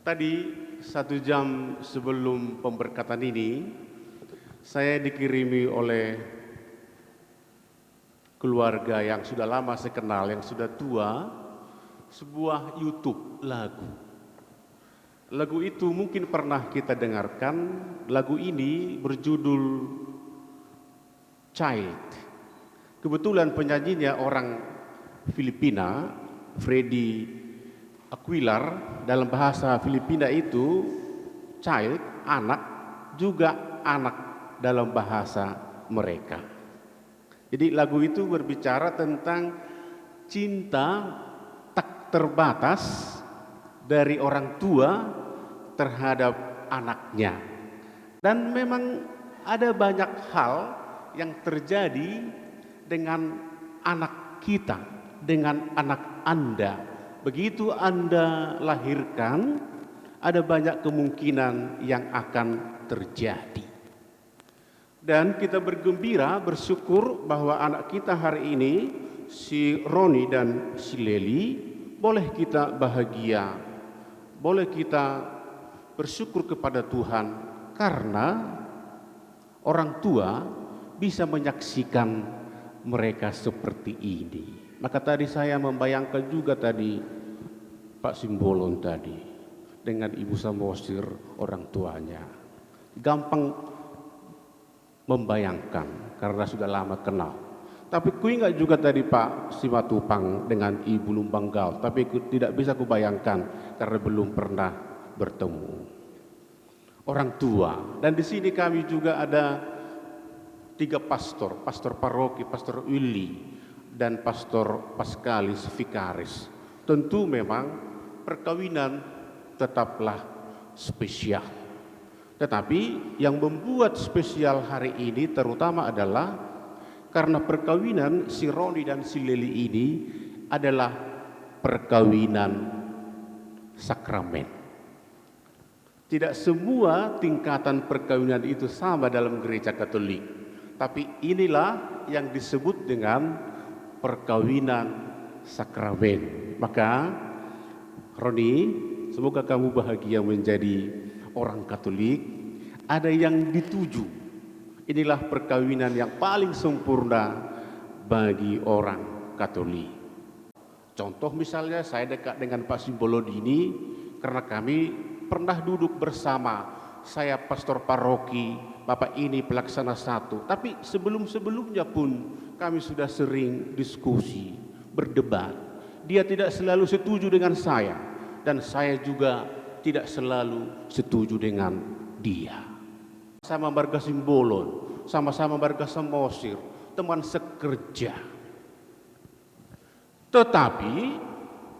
Tadi 1 jam sebelum pemberkatan ini, saya dikirimi oleh keluarga yang sudah lama saya kenal, yang sudah tua, sebuah YouTube lagu. Lagu itu mungkin pernah kita dengarkan. Lagu ini berjudul Child. Kebetulan penyanyinya orang Filipina, Freddy Aquilar. Dalam bahasa Filipina itu child, anak, juga anak dalam bahasa mereka. Jadi lagu itu berbicara tentang cinta tak terbatas dari orang tua terhadap anaknya. Dan memang ada banyak hal yang terjadi dengan anak kita, dengan anak Anda. Begitu Anda lahirkan, ada banyak kemungkinan yang akan terjadi. Dan kita bergembira, bersyukur bahwa anak kita hari ini, si Roni dan si Leli, boleh kita bahagia, boleh kita bersyukur kepada Tuhan karena orang tua bisa menyaksikan mereka seperti ini. Maka tadi saya membayangkan juga tadi Pak Simbolon tadi dengan Ibu Samosir orang tuanya. Gampang membayangkan karena sudah lama kenal. Tapi ku ingat juga tadi Pak Simatupang dengan Ibu Lumbanggal, tapi tidak bisa kubayangkan karena belum pernah bertemu. Orang tua. Dan di sini kami juga ada 3 pastor, pastor paroki, pastor Willy, dan pastor Paskalis Vikaris. Tentu memang perkawinan tetaplah spesial. Tetapi yang membuat spesial hari ini terutama adalah karena perkawinan si Roni dan si Leli ini adalah perkawinan sakramen. Tidak semua tingkatan perkawinan itu sama dalam gereja Katolik. Tapi inilah yang disebut dengan perkawinan sakramen. Maka Roni, semoga kamu bahagia menjadi orang Katolik. Ada yang dituju. Inilah perkawinan yang paling sempurna bagi orang Katolik. Contoh misalnya saya dekat dengan Pak Simbolodini karena kami pernah duduk bersama. Saya pastor paroki, Bapak ini pelaksana 1. Tapi sebelum-sebelumnya pun kami sudah sering diskusi, berdebat. Dia tidak selalu setuju dengan saya, dan saya juga tidak selalu setuju dengan dia. Sama Marga Simbolon, sama-sama Marga Samosir, teman sekerja. Tetapi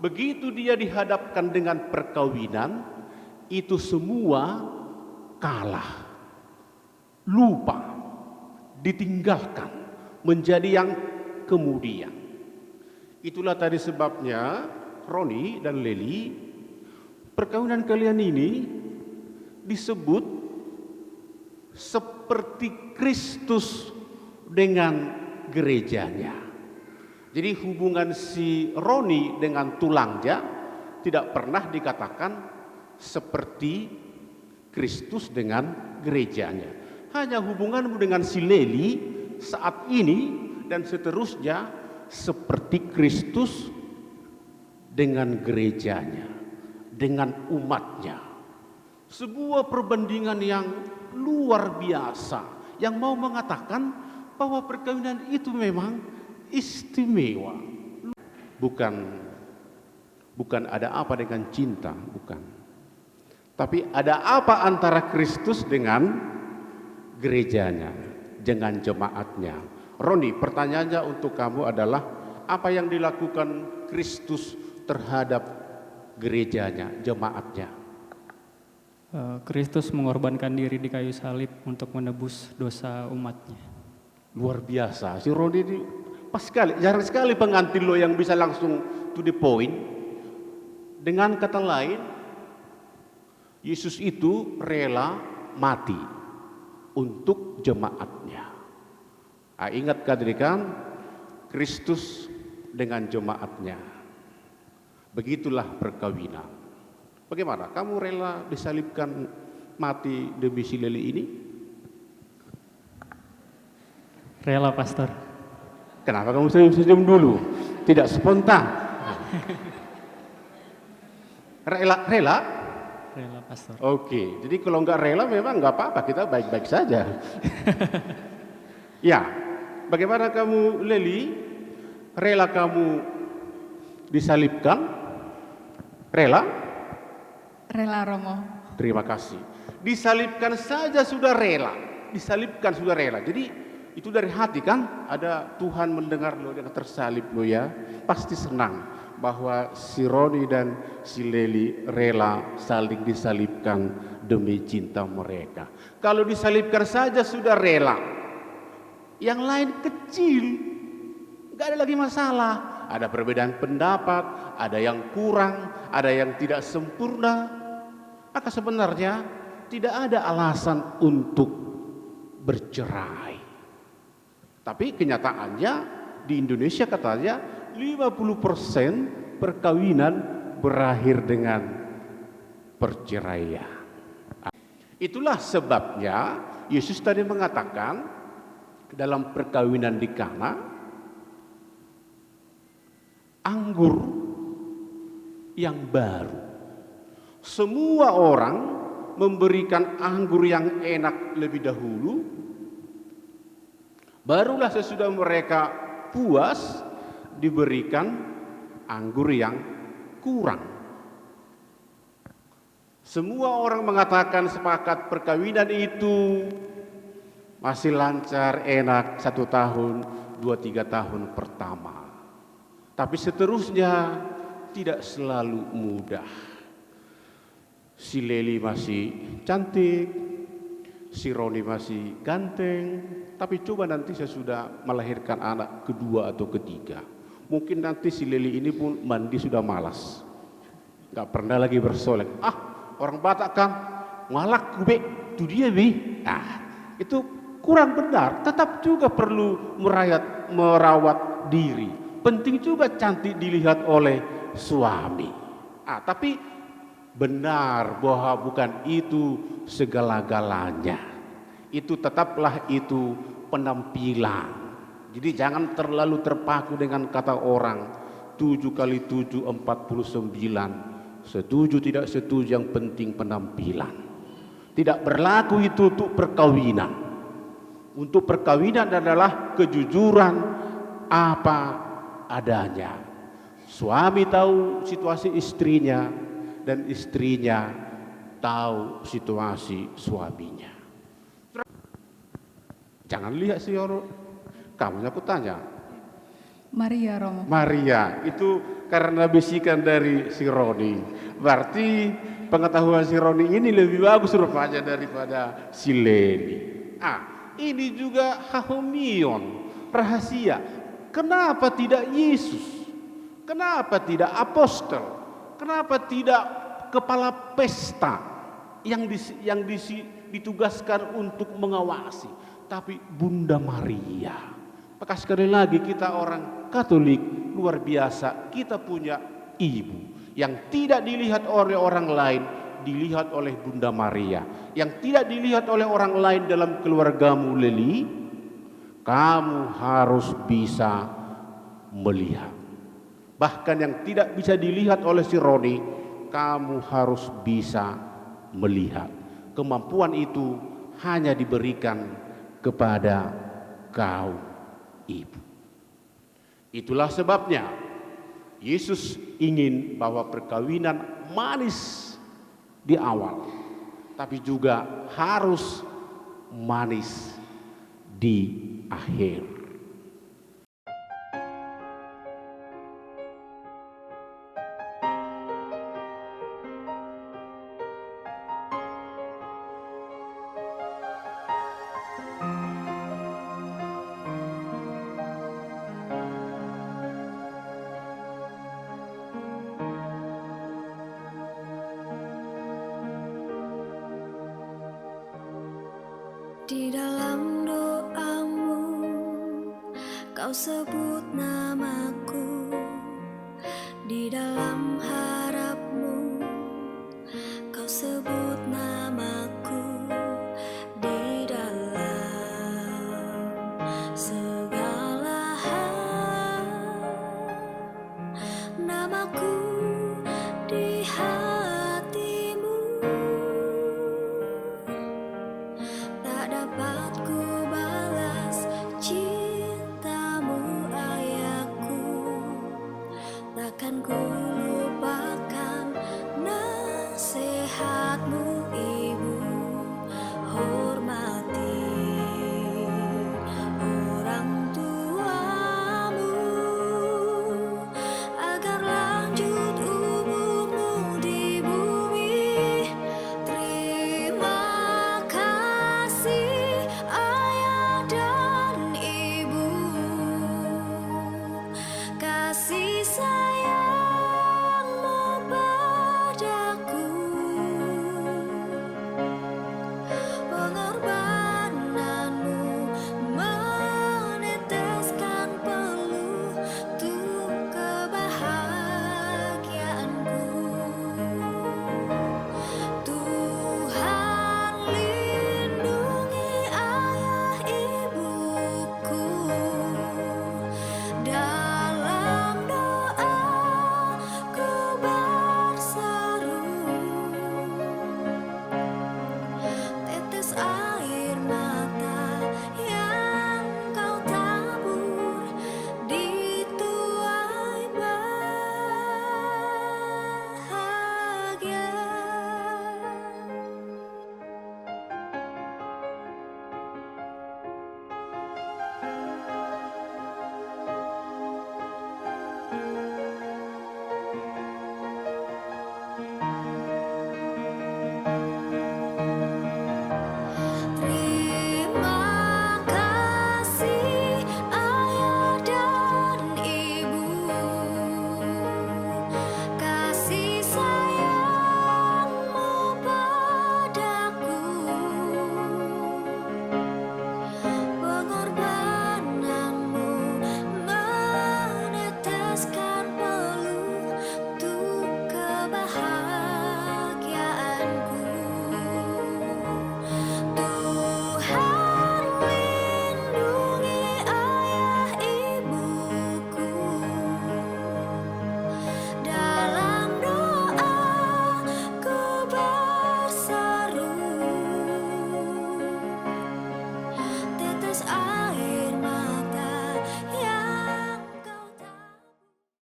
begitu dia dihadapkan dengan perkawinan, itu semua kalah, lupa, ditinggalkan, menjadi yang kemudian. Itulah tadi sebabnya Roni dan Leli, perkawinan kalian ini disebut seperti Kristus dengan gerejanya. Jadi hubungan si Roni dengan tulangnya tidak pernah dikatakan seperti Kristus dengan gerejanya. Hanya hubunganmu dengan si Leli saat ini dan seterusnya seperti Kristus dengan gerejanya, dengan umatnya. Sebuah perbandingan yang luar biasa yang mau mengatakan bahwa perkawinan itu memang istimewa. Bukan ada apa dengan cinta, bukan. Tapi ada apa antara Kristus dengan gerejanya, dengan jemaatnya. Roni, pertanyaannya untuk kamu adalah apa yang dilakukan Kristus terhadap gerejanya, jemaatnya? Kristus mengorbankan diri di kayu salib untuk menebus dosa umatnya. Luar biasa, si Roni ini pas sekali, jarang sekali pengantin lo yang bisa langsung to the point. Dengan kata lain, Yesus itu rela mati untuk jemaatnya. Ingat kan Kristus dengan jemaatnya. Begitulah perkawinan. Bagaimana? Kamu rela disalibkan mati demi si Leli ini? Rela, Pastor. Kenapa kamu senyum-senyum dulu? Tidak spontan. Rela? Rela? Rela, Pastor. Oke, jadi kalau nggak rela memang nggak apa-apa, kita baik-baik saja. Ya, bagaimana kamu Leli? Rela kamu disalibkan? Rela? Rela, Romo. Terima kasih. Disalibkan saja sudah rela. Disalibkan sudah rela. Jadi itu dari hati kan? Ada Tuhan mendengar lo, dia tersalib lo ya. Pasti senang bahwa si Roni dan si Leli rela saling disalibkan demi cinta mereka. Kalau disalibkan saja sudah rela. Yang lain kecil, nggak ada lagi masalah. Ada perbedaan pendapat, ada yang kurang, ada yang tidak sempurna. Maka sebenarnya tidak ada alasan untuk bercerai. Tapi kenyataannya di Indonesia katanya 50% perkawinan berakhir dengan perceraian. Itulah sebabnya Yesus tadi mengatakan dalam perkawinan di Kana, anggur yang baru. Semua orang memberikan anggur yang enak lebih dahulu, barulah sesudah mereka puas diberikan anggur yang kurang. Semua orang mengatakan sepakat perkawinan itu masih lancar, enak 1 tahun, 2-3 tahun pertama. Tapi seterusnya tidak selalu mudah. Si Leli masih cantik, si Roni masih ganteng, tapi coba nanti saya sudah melahirkan anak kedua atau ketiga. Mungkin nanti si Leli ini pun mandi sudah malas. Gak pernah lagi bersolek. Orang Batak kan, ngalak gue, itu dia be. Itu kurang benar, tetap juga perlu merawat diri. Penting juga cantik dilihat oleh suami. Tapi benar bahwa bukan itu segala-galanya. Itu tetaplah itu penampilan. Jadi jangan terlalu terpaku dengan kata orang 7 kali 7 49. Setuju tidak setuju, yang penting penampilan. Tidak berlaku itu untuk perkawinan. Untuk perkawinan adalah kejujuran apa adanya. Suami tahu situasi istrinya dan istrinya tahu situasi suaminya. Jangan lihat si Yoro. Kamu aku tanya. Maria, Romo. Maria, itu karena bisikan dari si Roni. Berarti pengetahuan si Roni ini lebih bagus rupanya daripada si Leli. Ini juga hahumion, rahasia. Kenapa tidak Yesus? Kenapa tidak apostol? Kenapa tidak kepala pesta yang ditugaskan untuk mengawasi, tapi Bunda Maria? Maka sekali lagi kita orang Katolik luar biasa, kita punya ibu yang tidak dilihat oleh orang lain, dilihat oleh Bunda Maria. Yang tidak dilihat oleh orang lain dalam keluargamu Leli, kamu harus bisa melihat. Bahkan yang tidak bisa dilihat oleh si Roni, kamu harus bisa melihat. Kemampuan itu hanya diberikan kepada kaum ibu. Itulah sebabnya Yesus ingin bahwa perkawinan manis di awal, tapi juga harus manis di akhir. Di dalam doamu kau sebut namaku, di dalam harapmu ada